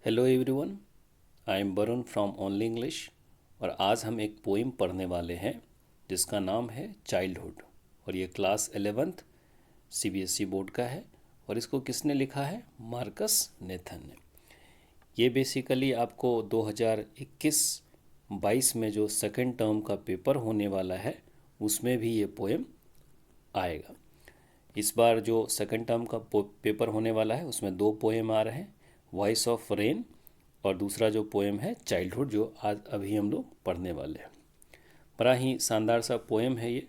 Hello everyone, I am Varun from only English. और आज हम एक पोइम पढ़ने वाले हैं जिसका नाम है चाइल्डहुड। और ये क्लास 11th सीबीएसई बोर्ड का है। और इसको किसने लिखा है? मार्कस नेथन ने। ये बेसिकली आपको 2021-22 में जो सेकंड टर्म का पेपर होने वाला है उसमें भी ये पोएम आएगा। इस बार जो सेकंड टर्म का पेपर होने वाला है उसमें दो पोएम आ रहे हैं, वॉइस ऑफ रेन और दूसरा जो पोएम है चाइल्डहुड, जो आज अभी हम लोग पढ़ने वाले हैं। बड़ा ही शानदार सा पोएम है ये,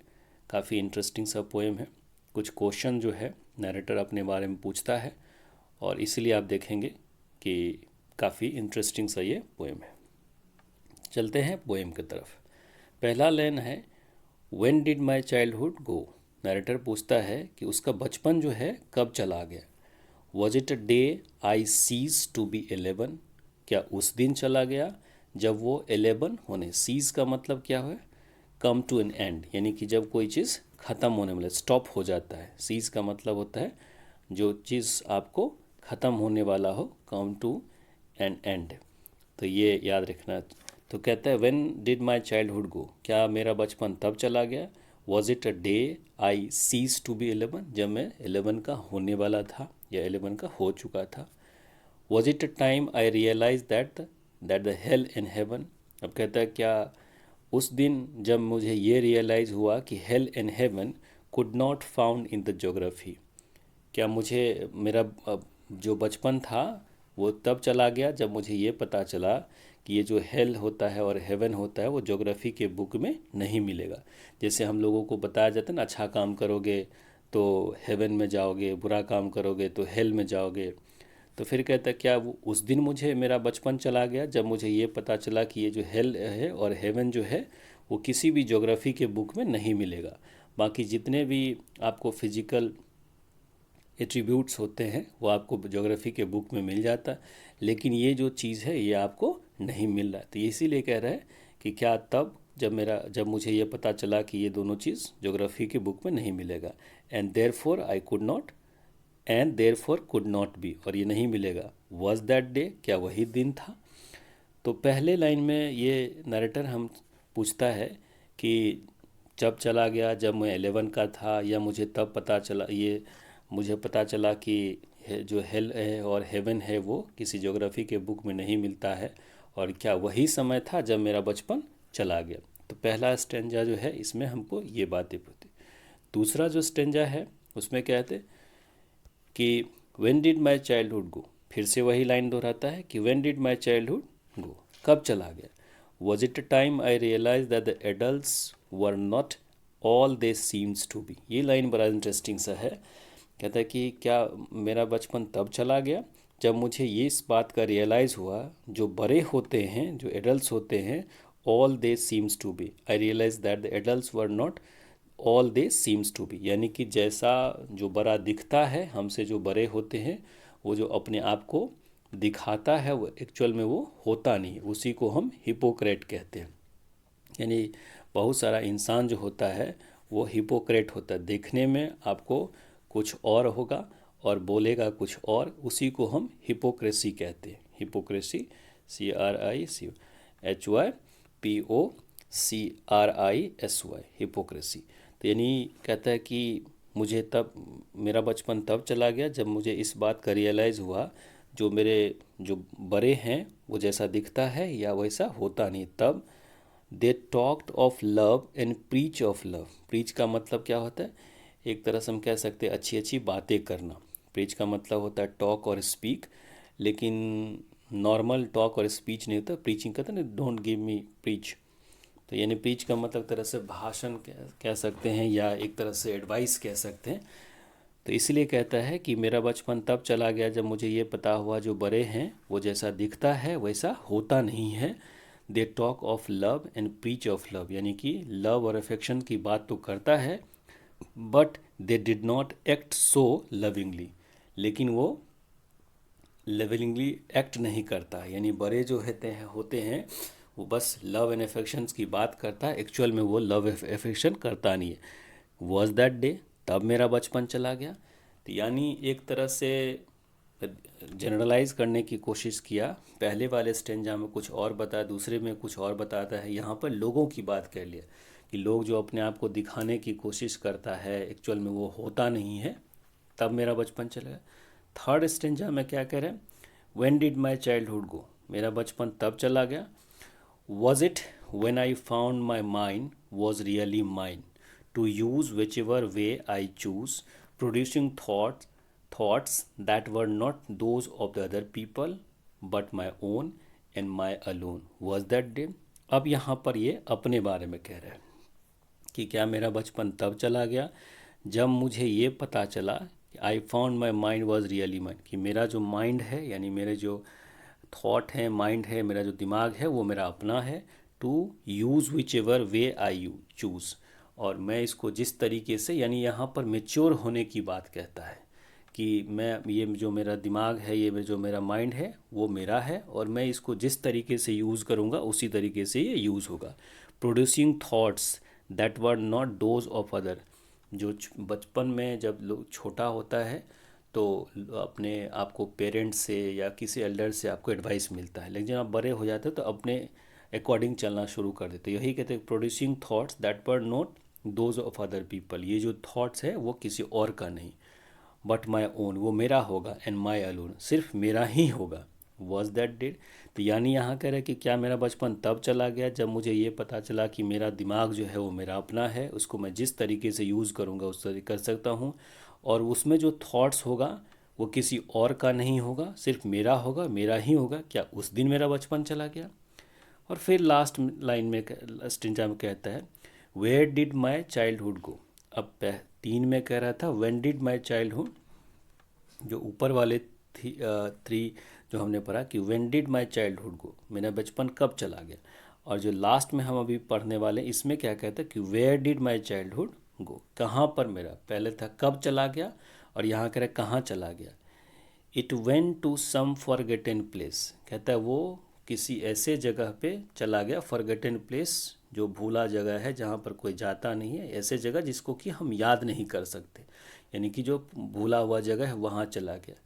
काफ़ी इंटरेस्टिंग सा पोएम है। कुछ क्वेश्चन जो है नरेटर अपने बारे में पूछता है और इसलिए आप देखेंगे कि काफ़ी इंटरेस्टिंग सा ये पोएम है। चलते हैं पोएम की तरफ। पहला लाइन है, when did my childhood go. Narrator पूछता है कि उसका बचपन जो है कब चला गया। Was it a day I सीज टू बी 11। क्या उस दिन चला गया जब वो 11 होने, सीज का मतलब क्या है? कम टू एन एंड, यानी कि जब कोई चीज़ ख़त्म होने वाला, स्टॉप हो जाता है। सीज का मतलब होता है जो चीज़ आपको ख़त्म होने वाला हो, कम टू एन एंड। तो ये याद रखना। तो कहता है when did my childhood go, क्या मेरा बचपन तब चला गया। Was it a day I सीज टू बी 11, जब मैं 11 का होने वाला था या 11 का हो चुका था। Was it a time I realise that the hell in heaven. अब कहता है क्या उस दिन जब मुझे ये रियलाइज़ हुआ कि hello in haven could not found in the geography. क्या मुझे मेरा जो बचपन था वो तब चला गया जब मुझे ये पता चला कि ये जो हेल होता है और हेवन होता है वो ज्योग्राफी के बुक में नहीं मिलेगा। जैसे हम लोगों को बताया जाता है ना, अच्छा काम करोगे तो हेवन में जाओगे, बुरा काम करोगे तो हेल में जाओगे। तो फिर कहता है क्या वो उस दिन मुझे मेरा बचपन चला गया जब मुझे ये पता चला कि ये जो हेल है और हेवन जो है वो किसी भी ज्योग्राफी के बुक में नहीं मिलेगा। बाकी जितने भी आपको फिजिकल एट्रीब्यूट्स होते हैं वो आपको ज्योग्राफी के बुक में मिल जाता है, लेकिन ये जो चीज़ है ये आपको नहीं मिल रहा है। तो इसीलिए कह रहा है कि क्या तब जब मुझे ये पता चला कि ये दोनों चीज़ ज्योग्राफी के बुक में नहीं मिलेगा। And therefore I could not, and therefore could not be, और ये नहीं मिलेगा। वॉज दैट डे, क्या वही दिन था। तो पहले लाइन में ये नरेटर हम पूछता है कि जब चला गया जब मैं 11 का था, या मुझे तब पता चला, ये मुझे पता चला कि जो हेल है और हेवन है वो किसी ज्योग्राफी के बुक में नहीं मिलता है, और क्या वही समय था जब मेरा बचपन चला गया। तो पहला स्टेंजा जो है इसमें हमको ये बातें पता। दूसरा जो स्टेंजा है उसमें कहते कि when did my childhood go. फिर से वही लाइन दोहराता है कि when did my childhood go, कब चला गया। Was it a time I realise that the adults were not all they seems to be. ये लाइन बड़ा इंटरेस्टिंग सा है। कहता है कि क्या मेरा बचपन तब चला गया जब मुझे ये इस बात का रियलाइज़ हुआ, जो बड़े होते हैं, जो एडल्ट्स होते हैं, all they seems to be, I realise that the adults were not all they seems to be. यानी कि जैसा जो बड़ा दिखता है, हमसे जो बड़े होते हैं, वो जो अपने आप को दिखाता है वो एक्चुअल में वो होता नहीं, उसी को हम हिपोक्रेट कहते हैं। यानी बहुत सारा इंसान जो होता है वो हिपोक्रेट होता है, देखने में आपको कुछ और होगा और बोलेगा कुछ और, उसी को हम हिपोक्रेसी कहते हैं। Hypocrisy, CRIPOCRISY, hypocrisy. तो यानी कहता है कि मुझे तब मेरा बचपन तब चला गया जब मुझे इस बात का रियलाइज़ हुआ, जो मेरे जो बड़े हैं वो जैसा दिखता है या वैसा होता नहीं। तब they talked of love and preach of love. Preach का मतलब क्या होता है? एक तरह से हम कह सकते हैं अच्छी अच्छी बातें करना। प्रीच का मतलब होता है टॉक और स्पीक, लेकिन नॉर्मल टॉक और स्पीच नहीं होता। प्रीचिंग कहते हैं ना, डोंट गिव मी प्रीच। तो यानी प्रीच का मतलब तरह से भाषण कह सकते हैं या एक तरह से एडवाइस कह सकते हैं। तो इसलिए कहता है कि मेरा बचपन तब चला गया जब मुझे ये पता हुआ जो बड़े हैं वो जैसा दिखता है वैसा होता नहीं है। They talk of love and preach of love, यानी कि लव और अफेक्शन की बात तो करता है, but they did not act so lovingly, लेकिन वो लविंगली एक्ट नहीं करता। यानी बड़े जो होते हैं वो बस लव एंड अफेक्शंस की बात करता है, एक्चुअल में वो लव अफेक्शन करता नहीं है। वॉज दैट डे, तब मेरा बचपन चला गया। तो यानी एक तरह से जनरलाइज करने की कोशिश किया। पहले वाले स्टेंजा में कुछ और बताया, दूसरे में कुछ और बताता है, यहाँ पर लोगों की बात कर लिया कि लोग जो अपने आप को दिखाने की कोशिश करता है एक्चुअल में वो होता नहीं है, तब मेरा बचपन चला गया। थर्ड स्टेंजा में क्या कह रहे हैं, when did my childhood go, मेरा बचपन तब चला गया। Was it when I found my mind was really mine to use whichever way I choose producing thoughts that were not those of the other people but my own and my alone was that day। अब यहाँ पर ये अपने बारे में कह रहे हैं कि क्या मेरा बचपन तब चला गया जब मुझे ये पता चला कि आई found my mind was really mind, कि मेरा जो माइंड है यानी मेरे जो थॉट है, माइंड है, मेरा जो दिमाग है वो मेरा अपना है। To use whichever way I you choose, और मैं इसको जिस तरीके से, यानी यहाँ पर मेच्योर होने की बात कहता है कि मैं ये जो मेरा दिमाग है, ये जो मेरा माइंड है वो मेरा है और मैं इसको जिस तरीके से यूज़ करूँगा उसी तरीके से ये यूज़ होगा। Producing thoughts that were not those of other, जो बचपन में जब लोग छोटा होता है तो अपने आपको पेरेंट्स से या किसी एल्डर से आपको एडवाइस मिलता है, लेकिन जब आप बड़े हो जाते हो तो अपने अकॉर्डिंग चलना शुरू कर देते। यही कहते हैं producing thoughts that were not those of other people, ये जो थॉट्स है वो किसी और का नहीं, बट माई ओन, वो मेरा होगा, एंड माई अलोन, सिर्फ मेरा ही होगा। वॉज दैट डिड, तो यानी यहाँ कह रहे हैं कि क्या मेरा बचपन तब चला गया जब मुझे ये पता चला कि मेरा दिमाग जो है वो मेरा अपना है, उसको मैं जिस तरीके से यूज़ करूँगा उस तरीके कर सकता हूँ, और उसमें जो थॉट्स होगा वो किसी और का नहीं होगा, सिर्फ मेरा होगा, मेरा ही होगा। क्या उस दिन मेरा बचपन चला गया। और फिर लास्ट लाइन में स्टिंजा में कहता है where did my childhood go. अब 3 में कह रहा था व्हेन डिड माई चाइल्डहुड, जो ऊपर वाले थ्री जो हमने पढ़ा कि when did my childhood go, मेरा बचपन कब चला गया, और जो लास्ट में हम अभी पढ़ने वाले इसमें क्या कहता है कि where did my childhood go, कहाँ पर मेरा, पहले था कब चला गया और यहाँ कह रहे कहाँ चला गया। It went to some forgotten place, कहता है वो किसी ऐसे जगह पे चला गया, फॉरगेटन प्लेस जो भूला जगह है जहाँ पर कोई जाता नहीं है, ऐसे जगह जिसको कि हम याद नहीं कर सकते, यानी कि जो भूला हुआ जगह है वहाँ चला गया।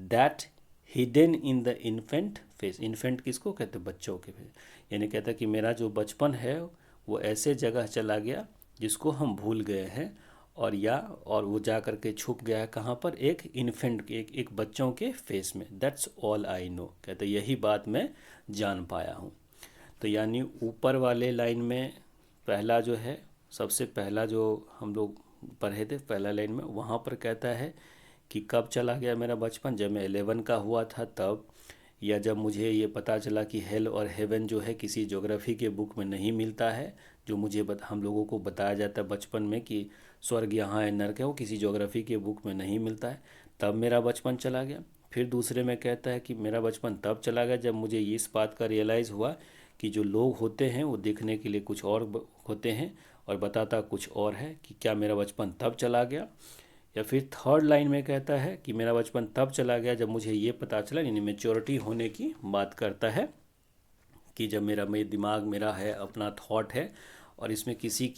That hidden in the infant face, infant किसको कहते हैं, बच्चों के फेस, यानी कहता है कि मेरा जो बचपन है वो ऐसे जगह चला गया जिसको हम भूल गए हैं, और वो जा कर के छुप गया है कहाँ पर, एक इन्फेंट के, एक बच्चों के फेस में। दैट्स ऑल आई नो, कहते यही बात मैं जान पाया हूँ। तो यानी ऊपर वाले लाइन में पहला जो है, सबसे पहला जो हम लोग पढ़े थे पहला लाइन में, वहाँ पर कहता है कि कब चला गया मेरा बचपन, जब मैं 11 का हुआ था तब, या जब मुझे ये पता चला कि हेल और हेवन जो है किसी ज्योग्राफी के बुक में नहीं मिलता है, जो मुझे हम लोगों को बताया जाता है बचपन में कि स्वर्ग यहाँ है नरक है, वो किसी ज्योग्राफी के बुक में नहीं मिलता है, तब मेरा बचपन चला गया। फिर दूसरे में कहता है कि मेरा बचपन तब चला गया जब मुझे इस बात का रियलाइज़ हुआ कि जो लोग होते हैं वो देखने के लिए कुछ और होते हैं और बताता कुछ और है, कि क्या मेरा बचपन तब चला गया। या फिर थर्ड लाइन में कहता है कि मेरा बचपन तब चला गया जब मुझे ये पता चला, यानी मेच्योरिटी होने की बात करता है कि जब मेरा दिमाग मेरा है, अपना थॉट है और इसमें किसी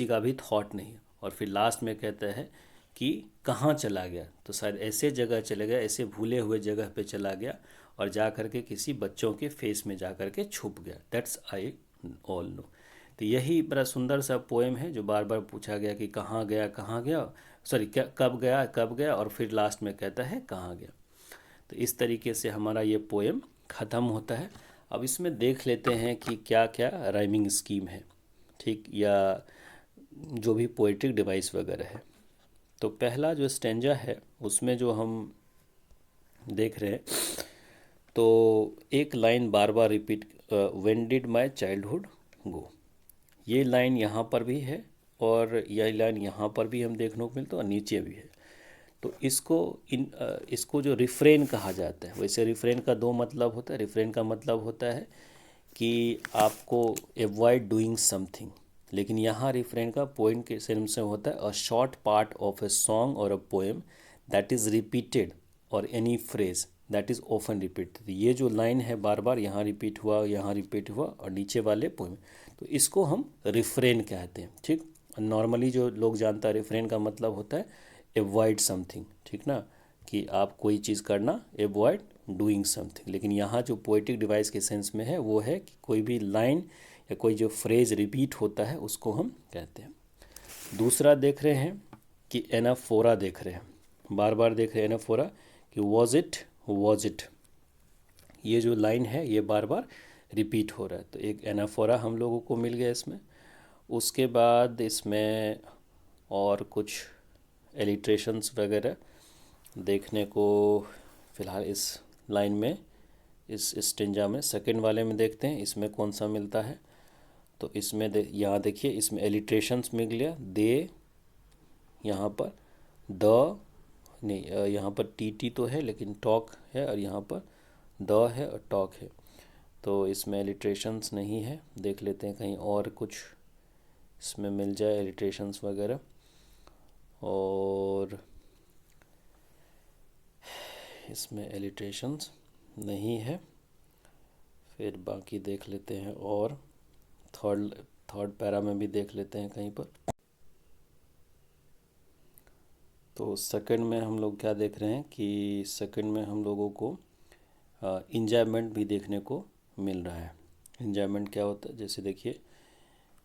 का भी थॉट नहीं। और फिर लास्ट में कहता है कि कहाँ चला गया, तो शायद ऐसे जगह चले गया, ऐसे भूले हुए जगह पे चला गया और जा कर के किसी बच्चों के फेस में जा कर के छुप गया। That's I all know. तो यही बड़ा सुंदर सा पोएम है जो बार बार पूछा गया कि कहाँ गया कहाँ गया, सॉरी क्या कब गया, और फिर लास्ट में कहता है कहाँ गया। तो इस तरीके से हमारा ये पोएम ख़त्म होता है। अब इसमें देख लेते हैं कि क्या क्या राइमिंग स्कीम है, ठीक, या जो भी पोइट्रिक डिवाइस वगैरह है। तो पहला जो स्टेंजा है उसमें जो हम देख रहे हैं, तो एक line bar bar repeat, when did my childhood गो, ये लाइन यहाँ पर भी है और यह लाइन यहाँ पर भी हम देखने को मिलता है और नीचे भी है। तो इसको जो रिफ्रेन कहा जाता है, वैसे रिफ्रेन का 2 मतलब होता है। रिफ्रेन का मतलब होता है कि आपको एवॉइड डूइंग समथिंग, लेकिन यहाँ रिफ्रेन का पॉइंट के सेंस में होता है a short part of a song और a poem that is repeated और any phrase that is often repeated. ये जो लाइन है बार बार यहाँ रिपीट हुआ, यहाँ रिपीट हुआ और नीचे वाले पोएम, तो इसको हम रिफ्रेन कहते हैं, ठीक। नॉर्मली जो लोग जानता है रिफ्रेन का मतलब होता है एवॉइड समथिंग, ठीक ना, कि आप कोई चीज़ करना, अवॉइड डूइंग समथिंग। लेकिन यहाँ जो पोएटिक डिवाइस के सेंस में है वो है कि कोई भी लाइन या कोई जो फ्रेज रिपीट होता है उसको हम कहते हैं। दूसरा देख रहे हैं कि एनाफोरा देख रहे हैं, बार बार देख रहे हैं एनाफोरा कि वॉज इट, ये जो लाइन है ये बार बार रिपीट हो रहा है, तो एक एनाफोरा हम लोगों को मिल गया इसमें। उसके बाद इसमें और कुछ एलिट्रेशंस वगैरह देखने को फ़िलहाल इस लाइन में, इस स्टेंजा में सेकंड वाले में देखते हैं इसमें कौन सा मिलता है। तो इसमें यहाँ देखिए इसमें एलिट्रेशंस मिल गया, दे, यहाँ पर द नहीं, यहाँ पर टी तो है लेकिन टॉक है, और यहाँ पर द है और टॉक है, तो इसमें एलिट्रेशंस नहीं है। देख लेते हैं कहीं और कुछ इसमें मिल जाए एलिट्रेशंस वगैरह, और इसमें एलिट्रेशंस नहीं है। फिर बाकी देख लेते हैं, और थर्ड पैरा में भी देख लेते हैं कहीं पर। तो सेकंड में हम लोग क्या देख रहे हैं कि सेकंड में हम लोगों को इंजॉयमेंट भी देखने को मिल रहा है। इंजॉयमेंट क्या होता है, जैसे देखिए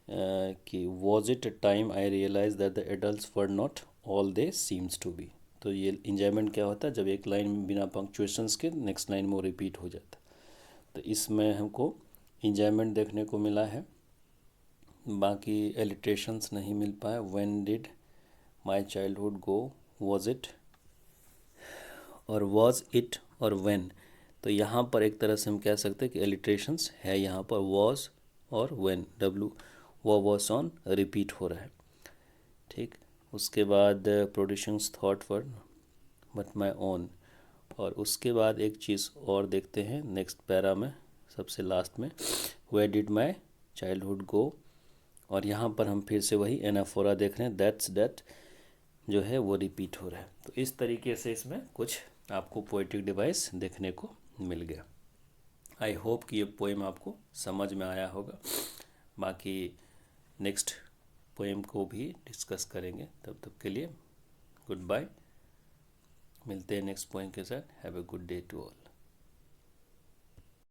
कि was it a time I realise that the adults were not all they seems to be. तो ये इंजॉयमेंट क्या होता है, जब एक लाइन बिना पंक्चुएशंस के नेक्स्ट लाइन में वो रिपीट हो जाता है, तो इसमें हमको इंजॉयमेंट देखने को मिला है। बाकी एलिट्रेशंस नहीं मिल पाए। When did my childhood go, was it, और वॉज इट और व्हेन, तो यहाँ पर एक तरह से हम कह सकते हैं कि एलिट्रेशंस है यहाँ पर, वॉज और व्हेन, डब्लू वो वॉज ऑन रिपीट हो रहा है। ठीक, उसके बाद productions thought word but my own, और उसके बाद एक चीज़ और देखते हैं नेक्स्ट पैरा में सबसे लास्ट में, where did my childhood go, और यहाँ पर हम फिर से वही एनाफोरा देख रहे हैं, दैट्स दैट जो है वो रिपीट हो रहा है। तो इस तरीके से इसमें कुछ आपको पोएटिक डिवाइस देखने को मिल गया। आई होप कि ये पोएम आपको समझ में आया होगा। बाकी नेक्स्ट पोएम को भी डिस्कस करेंगे, तब तक के लिए गुड बाय। मिलते हैं नेक्स्ट पोएम के साथ। Have a good day to all.